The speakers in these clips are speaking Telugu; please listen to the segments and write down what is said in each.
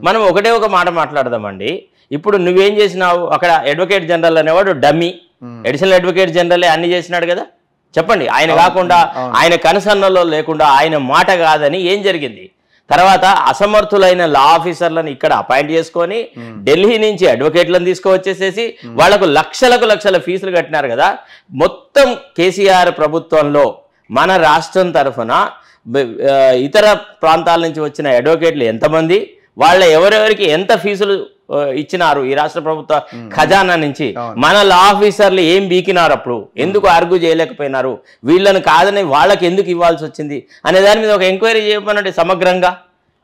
మనం ఒకటే ఒక మాట మాట్లాడదామండి. ఇప్పుడు నువ్వేం చేసినావు అక్కడ అడ్వకేట్ జనరల్ అనేవాడు డమ్మీ, అడిషనల్ అడ్వకేట్ జనరలే అన్ని చేసినాడు కదా. చెప్పండి, ఆయన కాకుండా ఆయన కనుసన్నలో లేకుండా ఆయన మాట కాదని ఏం జరిగింది? తర్వాత అసమర్థులైన లా ఆఫీసర్లను ఇక్కడ అపాయింట్ చేసుకొని ఢిల్లీ నుంచి అడ్వకేట్లను తీసుకువచ్చేసేసి వాళ్లకు లక్షల ఫీజులు కట్టినారు కదా. మొత్తం కేసీఆర్ ప్రభుత్వంలో మన రాష్ట్రం తరఫున ఇతర ప్రాంతాల నుంచి వచ్చిన అడ్వకేట్లు ఎంతమంది, వాళ్ళ ఎవరెవరికి ఎంత ఫీజులు ఇచ్చినారు ఈ రాష్ట్ర ప్రభుత్వ ఖజానా నుంచి, మన లా ఆఫీసర్లు ఏం బీకినారు, అప్పుడు ఎందుకు ఆర్గ్యూ చేయలేకపోయినారు, వీళ్ళని కాదని వాళ్ళకి ఎందుకు ఇవ్వాల్సి వచ్చింది అనే దాని మీద ఒక ఎంక్వైరీ చేయమనండి సమగ్రంగా.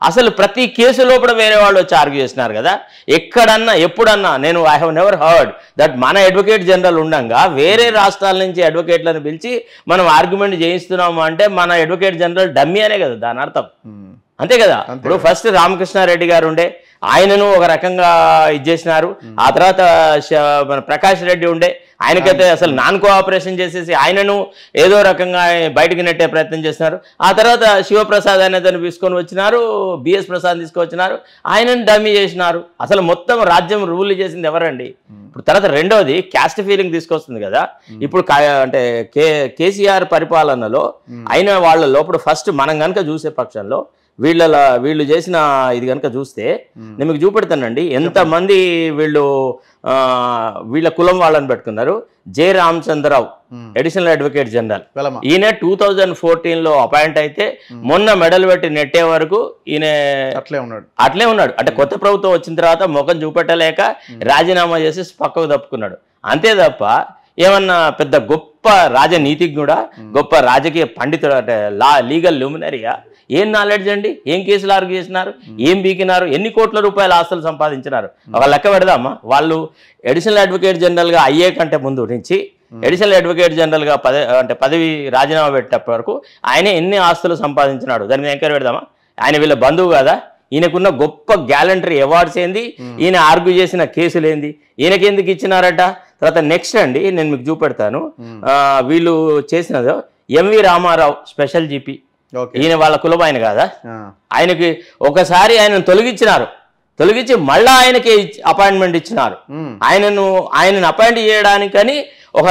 అసలు ప్రతి కేసులో కూడా వేరే వాళ్ళు వచ్చి ఆర్గ్యూ చేసినారు కదా. ఎక్కడన్నా ఎప్పుడన్నా నేను I have never heard that మన అడ్వకేట్ జనరల్ ఉండంగా వేరే రాష్ట్రాల నుంచి అడ్వకేట్లను పిలిచి మనం ఆర్గ్యుమెంట్ చేయిస్తున్నాము అంటే మన అడ్వకేట్ జనరల్ డమ్మీ అనే కదా దాని అర్థం. అంతే కదా. ఇప్పుడు ఫస్ట్ రామకృష్ణారెడ్డి గారు ఉండే, ఆయనను ఒక రకంగా ఇచ్చేసినారు. ఆ తర్వాత మన ప్రకాష్ రెడ్డి ఉండే, ఆయనకైతే అసలు నాన్ కోఆపరేషన్ చేసేసి ఆయనను ఏదో రకంగా బయటికి నెట్టే ప్రయత్నం చేస్తున్నారు. ఆ తర్వాత శివప్రసాద్ అనేదాన్ని తీసుకొని వచ్చినారు, బిఎస్ ప్రసాద్ తీసుకొచ్చినారు, ఆయనను డమ్మీ చేసినారు. అసలు మొత్తం రాజ్యం రూల్ చేసింది ఎవరండి? ఇప్పుడు తర్వాత రెండోది క్యాస్ట్ ఫీలింగ్ తీసుకొస్తుంది కదా. ఇప్పుడు అంటే కేసీఆర్ పరిపాలనలో అయిన వాళ్ళ లోపల ఫస్ట్ మనం కనుక చూసే పక్షంలో వీళ్ళు చేసిన ఇది కనుక చూస్తే నేను మీకు చూపెడతానండి ఎంతమంది వీళ్ళ కులం వాళ్ళని పెట్టుకున్నారు. J Ramachandra Rao additional advocate general, ఈయన 2014లో అపాయింట్ అయితే మొన్న మెడల్ పెట్టి నెట్టే వరకు ఈయన అట్లే ఉన్నాడు. అంటే కొత్త ప్రభుత్వం వచ్చిన తర్వాత ముఖం చూపెట్టలేక రాజీనామా చేసి పక్కకు తప్పుకున్నాడు. అంతే తప్ప ఏమన్నా పెద్ద గొప్ప రాజనీతిజ్ఞుడా, గొప్ప రాజకీయ పండితుడు, అంటే లీగల్ ల్యూమినరీయా? ఏం నాలెడ్జ్ అండి? ఏం కేసులు ఆర్గ్యూ చేసినారు? ఏం బీకినారు? ఎన్ని కోట్ల రూపాయల ఆస్తులు సంపాదించినారు? ఒక లెక్క పెడదామా? వాళ్ళు అడిషనల్ అడ్వకేట్ జనరల్గా అయ్యే కంటే ముందు నుంచి అడిషనల్ అడ్వకేట్ జనరల్గా పదవి రాజీనామా పెట్టేప్పటి వరకు ఆయన ఎన్ని ఆస్తులు సంపాదించినాడు? దాని మీద ఎంక్వైరీ పెడదామా? ఆయన వీళ్ళ బంధువు కదా. ఈయనకున్న గొప్ప గ్యాలంటరీ అవార్డ్స్ ఏంది? ఈయన ఆర్గ్యూ చేసిన కేసులు ఏంది? ఈయనకి ఎందుకు ఇచ్చినారట? తర్వాత నెక్స్ట్ అండి నేను మీకు చూపెడతాను. వీళ్ళు చేసినది ఎంవి రామారావు స్పెషల్ జీపీ, ఈయన వాళ్ళ కులం ఆయన కాదా. ఆయనకి ఒకసారి ఆయనను తొలగించి మళ్ళా ఆయనకి అపాయింట్మెంట్ ఇచ్చినారు. ఆయనను అపాయింట్ చేయడానికని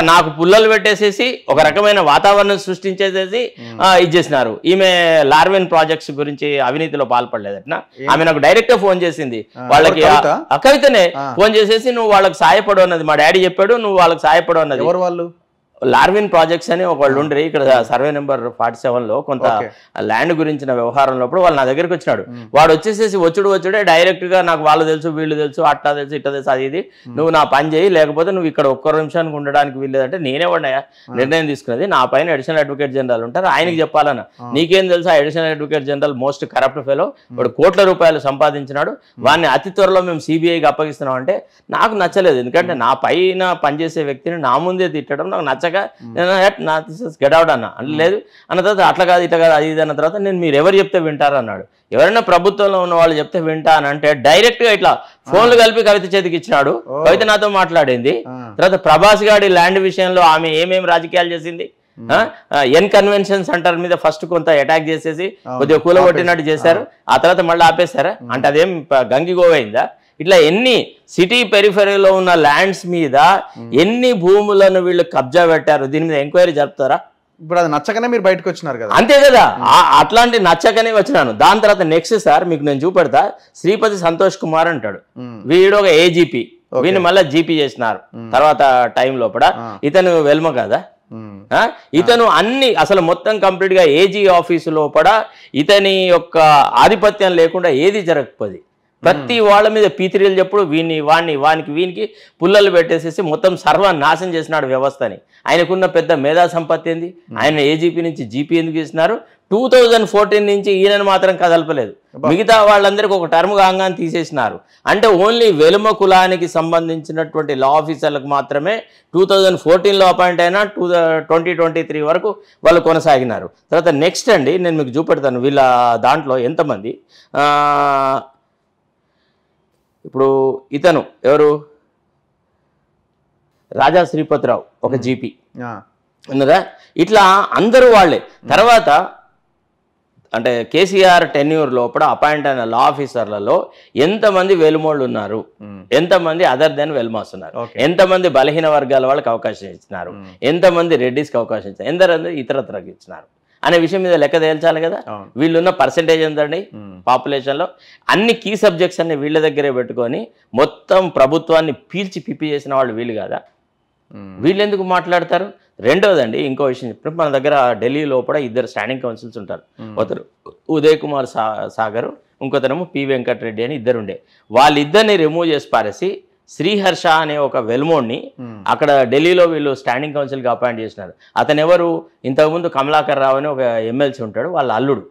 నాకు పుల్లలు పెట్టేసేసి ఒక రకమైన వాతావరణం సృష్టించేసేసి ఇచ్చేసినారు. ఈమె లార్వెన్ ప్రాజెక్ట్స్ గురించి అవినీతిలో పాల్పడలేదట. ఆమె నాకు డైరెక్ట్ గా ఫోన్ చేసింది. వాళ్ళకి కవితనే ఫోన్ చేసేసి నువ్వు వాళ్ళకి సాయపడు అన్నది, మా డాడీ చెప్పాడు, నువ్వు వాళ్ళకి సాయపడు అన్నది. వాళ్ళు లార్విన్ ప్రాజెక్ట్స్ అని ఒకళ్ళు ఉండ్రి ఇక్కడ సర్వే నెంబర్ 47లో కొంత ల్యాండ్ గురించిన వ్యవహారంలో వాళ్ళు నా దగ్గరికి వచ్చినాడు. వాడు వచ్చేసేసి వచ్చుడే డైరెక్ట్ గా నాకు వాళ్ళు తెలుసు, వీళ్ళు తెలుసు, అట్టా తెలుసు, ఇట్లా తెలుసు, అది ఇది నువ్వు నా పని చేయి, లేకపోతే నువ్వు ఇక్కడ ఒక్క నిమిషానికి ఉండడానికి వీల్లేదంటే నేనే వాడినా నిర్ణయం తీసుకున్నది. నా పైన అడిషనల్ అడ్వకేట్ జనరల్ ఉంటారు, ఆయనకి చెప్పాలన్నా. నీకేం తెలుసు? Additional advocate general most corrupt fellow, వాడు కోట్ల రూపాయలు సంపాదించినాడు, వాడిని అతి త్వరలో మేము సిబిఐకి అప్పగిస్తున్నాం అంటే నాకు నచ్చలేదు. ఎందుకంటే నా పైన పనిచేసే వ్యక్తిని నా ముందే తిట్టడం నాకు నచ్చక గెట్ అవుట్ అన్న. అంటే లేదు అన్న తర్వాత అట్లా కాదు ఇట్లా కాదు అది ఇది అన్న తర్వాత నేను మీరు ఎవరు చెప్తే వింటారు అన్నాడు. ఎవరైనా ప్రభుత్వంలో ఉన్న వాళ్ళు చెప్తే వింటానంటే డైరెక్ట్ గా ఇట్లా ఫోన్లు కలిపి కవిత చేతికి ఇచ్చినాడు. కవిత నాతో మాట్లాడింది. తర్వాత ప్రభాస్ గారి ల్యాండ్ విషయంలో ఆమె ఏమేమి రాజకీయాలు చేసింది, ఎన్ కన్వెన్షన్ సెంటర్ మీద ఫస్ట్ కొంత అటాక్ చేసేసి కొద్దిగా కూలగొట్టినట్టు చేశారు, ఆ తర్వాత మళ్ళీ ఆపేశారా అంటే అదేం గంగిగోవైందా? ఇట్లా ఎన్ని సిటీ పెరిఫెరీలో ఉన్న ల్యాండ్స్ మీద ఎన్ని భూములను వీళ్ళు కబ్జా పెట్టారు, దీని మీద ఎంక్వైరీ జరుపుతారా? ఇప్పుడు అది నచ్చకనే మీరు బయటకు వచ్చినారు కదా. అంతే కదా, అట్లాంటి నచ్చకనే వచ్చినాను. దాని తర్వాత నెక్స్ట్ సార్ మీకు నేను చూపెడతా, శ్రీపతి సంతోష్ కుమార్ అంటాడు, వీడు ఒక ఏజీపీ, వీడిని మళ్ళీ జీపీ చేసినారు తర్వాత టైం లోపల. ఇతను వెల్మ కదా, ఇతను అన్ని అసలు మొత్తం కంప్లీట్ గా ఏజీ ఆఫీసు లోపల ఇతని యొక్క ఆధిపత్యం లేకుండా ఏది జరగకపోదు. ప్రతి వాళ్ళ మీద పీతిరీలు చెప్పుడు, వీనికి పుల్లలు పెట్టేసేసి మొత్తం సర్వనాశనం చేసినాడు వ్యవస్థని. ఆయనకున్న పెద్ద మేధా సంపత్తి ఏంది? ఆయన ఏజీపీ నుంచి జీపీ ఎందుకు చేసినారు? 2014 నుంచి ఈయనను మాత్రం కదలపలేదు, మిగతా వాళ్ళందరికీ ఒక టర్మ్ కాగానే తీసేసినారు. అంటే ఓన్లీ వెలుమ కులానికి సంబంధించినటువంటి లా ఆఫీసర్లకు మాత్రమే 2014లో అపాయింట్ అయినా 2023 వరకు వాళ్ళు కొనసాగినారు. తర్వాత నెక్స్ట్ అండి నేను మీకు చూపెడతాను వీళ్ళ దాంట్లో ఎంతమంది. ఇప్పుడు ఇతను ఎవరు? రాజా శ్రీపతిరావు ఒక జీపీ ఉన్నదా? ఇట్లా అందరూ వాళ్ళే. తర్వాత అంటే కేసీఆర్ టెన్యూర్ లోపల అపాయింట్ అయిన లా ఆఫీసర్లలో ఎంతమంది వెలుమోళ్ళు ఉన్నారు, ఎంతమంది అదర్ దెన్ వెల్మాస్ ఉన్నారు, ఎంతమంది బలహీన వర్గాల వాళ్ళకి అవకాశం ఇచ్చినారు, ఎంతమంది రెడ్డిస్కి అవకాశం ఇచ్చారు, ఎందరందరూ ఇతరత్రకు ఇచ్చినారు అనే విషయం మీద లెక్క తేల్చాలి కదా. వీళ్ళున్న పర్సెంటేజ్ ఎంతండి పాపులేషన్లో? అన్ని కీ సబ్జెక్ట్స్ అన్ని వీళ్ళ దగ్గరే పెట్టుకొని మొత్తం ప్రభుత్వాన్ని పీల్చి పిప్పి చేసిన వాళ్ళు వీళ్ళు కదా. వీళ్ళు ఎందుకు మాట్లాడతారు? రెండవదండి, ఇంకో విషయం చెప్పినప్పుడు మన దగ్గర ఢిల్లీ లోపల 2 స్టాండింగ్ కౌన్సిల్స్ ఉంటారు. ఒకరు ఉదయ్ కుమార్ సాగర్, ఇంకొకరేమో పి వెంకటరెడ్డి అని 2 ఉండే. వాళ్ళిద్దరిని రిమూవ్ చేసి పారేసి శ్రీహర్ష అనే ఒక వెల్మోడ్ని అక్కడ ఢిల్లీలో వీళ్ళు స్టాండింగ్ కౌన్సిల్కి అపాయింట్ చేసినారు. అతను ఎవరు? ఇంతకుముందు కమలాకర్ రావు అని ఒక ఎమ్మెల్సీ ఉంటాడు, వాళ్ళ అల్లుడు.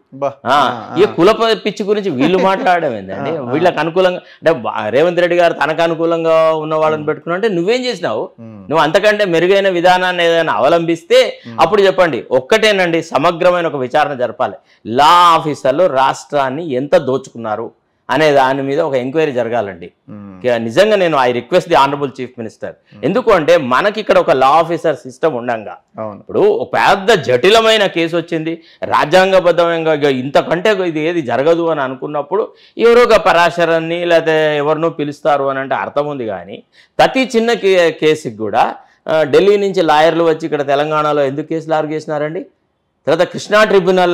ఈ కుల పిచ్చి గురించి వీళ్ళు మాట్లాడడం ఏంటండి? వీళ్ళకి అనుకూలంగా అంటే రేవంత్ రెడ్డి గారు తనకు అనుకూలంగా ఉన్న వాళ్ళని పెట్టుకున్నా అంటే నువ్వేం చేసినావు? నువ్వు అంతకంటే మెరుగైన విధానాన్ని ఏదైనా అవలంబిస్తే అప్పుడు చెప్పండి. ఒక్కటేనండి, సమగ్రమైన ఒక విచారణ జరపాలి. లా ఆఫీసర్లు రాష్ట్రాన్ని ఎంత దోచుకున్నారు అనే దాని మీద ఒక ఎంక్వైరీ జరగాలండి. నిజంగా నేను I request the honourable chief minister. ఎందుకు అంటే మనకి ఇక్కడ ఒక లా ఆఫీసర్ సిస్టమ్ ఉండంగా ఇప్పుడు ఒక పెద్ద జటిలమైన కేసు వచ్చింది, రాజ్యాంగబద్ధంగా ఇంతకంటే ఇది ఏది జరగదు అని అనుకున్నప్పుడు ఎవరో ఒక పరాశరాన్ని లేకపోతే ఎవరినో పిలుస్తారు అని అంటే అర్థం ఉంది. కానీ ప్రతి చిన్న కేసుకి కూడా ఢిల్లీ నుంచి లాయర్లు వచ్చి ఇక్కడ తెలంగాణలో ఎందుకు కేసులు ఆర్గ్యూ చేసినారండి? తర్వాత కృష్ణా ట్రిబ్యునల్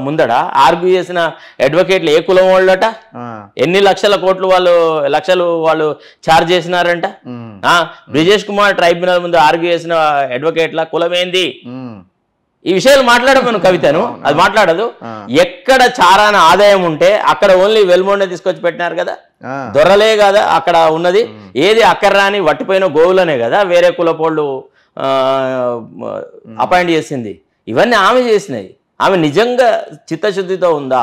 ముందడ ఆర్గ్యూ చేసిన అడ్వకేట్లు ఏ కులం వాళ్ళట, ఎన్ని లక్షలు వాళ్ళు ఛార్జ్ చేసినారంట. బ్రిజేష్ కుమార్ ట్రైబ్యునల్ ముందు ఆర్గ్యూ చేసిన అడ్వకేట్ల కులం ఏంది? ఈ విషయాలు మాట్లాడమను కవితను, అది మాట్లాడదు. ఎక్కడ చారాన ఆదాయం ఉంటే అక్కడ ఓన్లీ వెల్మోండే తీసుకొచ్చి పెట్టినారు కదా, దొరలే కదా అక్కడ ఉన్నది. ఏది అక్కడ రాని వట్టిపోయిన గోవులనే కదా వేరే కులపోళ్ళు అపాయింట్ చేసింది. ఇవన్నీ ఆమె చేసినాయి. ఆమె నిజంగా చిత్తశుద్ధితో ఉందా?